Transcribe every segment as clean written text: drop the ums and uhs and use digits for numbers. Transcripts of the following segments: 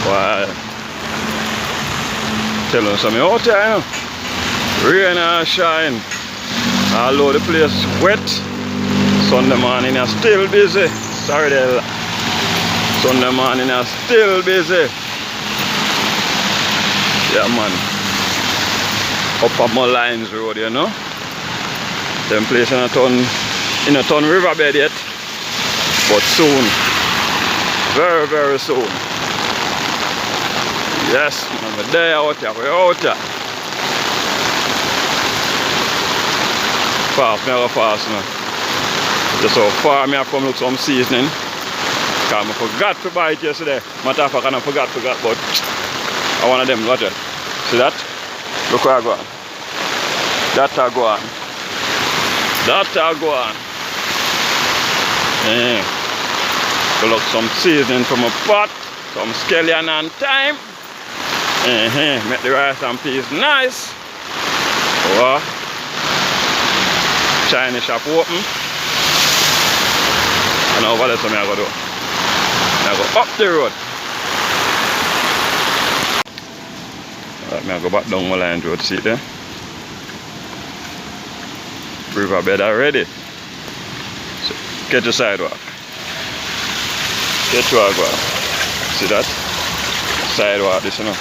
Why? Tell them something out there, you know. Rain and shine. Although the place wet, Sunday morning is still busy. Sorry there. Sunday morning is still busy. Yeah man. Up at Molynes road, you know. Them place in a ton riverbed yet. But soon. Very, very soon. Yes, man, we're there out here, we're out here. Fast, never fast now. Just how far I have come look some seasoning. Because I forgot to buy it yesterday. Matter of fact, I forgot, but I one of them, watch it. See that? Look where I go on. That I go on. That I go on. Yeah. Pull up some seasoning from a pot, some scallion and thyme. Make the rice and peas nice. Oh. Chinese shop open. And now what else am I going to do? I go up the road. Alright, I go back down Molynes road, see it there? Riverbed already. So, get the sidewalk. Get your walk. See that? Sidewalk this, you know.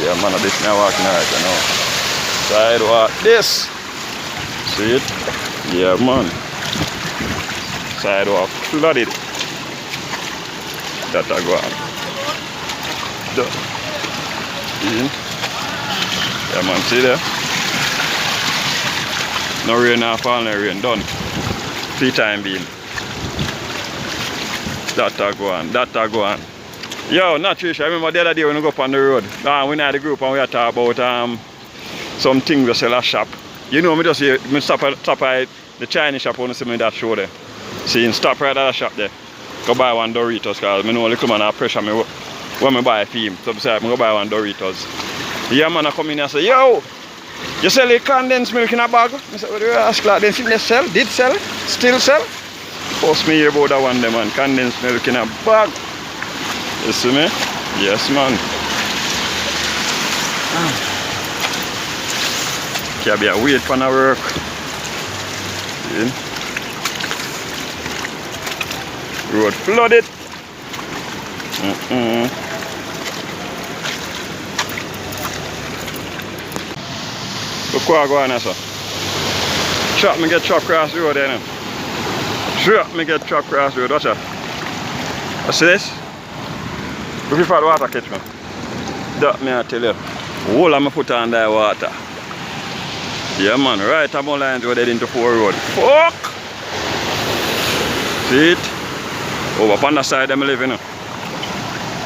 Yeah man, this now walking right, you know. Sidewalk this. See it? Yeah man. Sidewalk flooded. That I go on. Yeah man, see there? No rain, no fall, no rain, done. 3 time being. That I go on, that I go on. Yo, not Trish, I remember the other day when we go up on the road. We had the group and we had talk about some things we sell at shop. You know, me just here, me stop at the Chinese shop when I see me that show there. See, stop right at the shop there. Go buy one Doritos because I know little man have pressure me when I buy a film. So beside me go buy one Doritos. Yeah man I come in and say, yo, you sell a condensed milk in a bag? I said, what do you ask like then they sell? Did sell? Still sell? First me hear about that one, man. Condensed milk in a bag. You see me? Yes, man. Can't be a wait for the work. See? Road flooded. Look where I go on, sir. Truck me get truck across the road there now. Truck me get truck across the road, watch that. You see this? Look if the water catch me. That me I tell you. Whole of my foot on that water. Yeah man, right at Molynes road heading to 4 road. Fuck! See it? Over on the side them live, you know.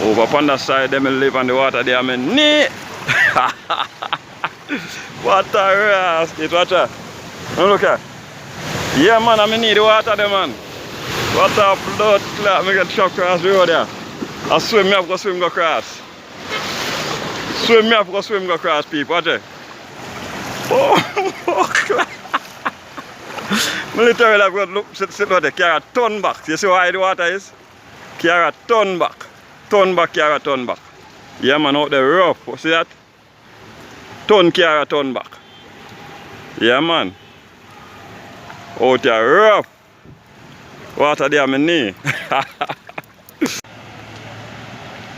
Over on the side them live and the water there my knee. What a rascal, watch that. Look at. Yeah man, I need the water there man. What a blood clot, me get truck across the road there. I swim, me have to swim go across. Swim, me have to swim go across people, watch it. Oh, I literally have got to look, sit there, carry a ton back. You see why the water is? Carry a ton back. Ton back, carry a ton back. Yeah man, out there rough, see that? Ton carry a ton back. Yeah man. Out there rough. Water there my knee.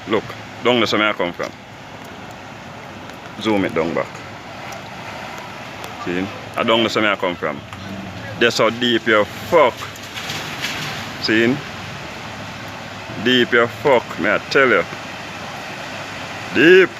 Look, down there where I come from. Zoom it down back. See? I down there where I come from. That's how deep you fuck. See? Deep you fuck, may I tell you. Deep.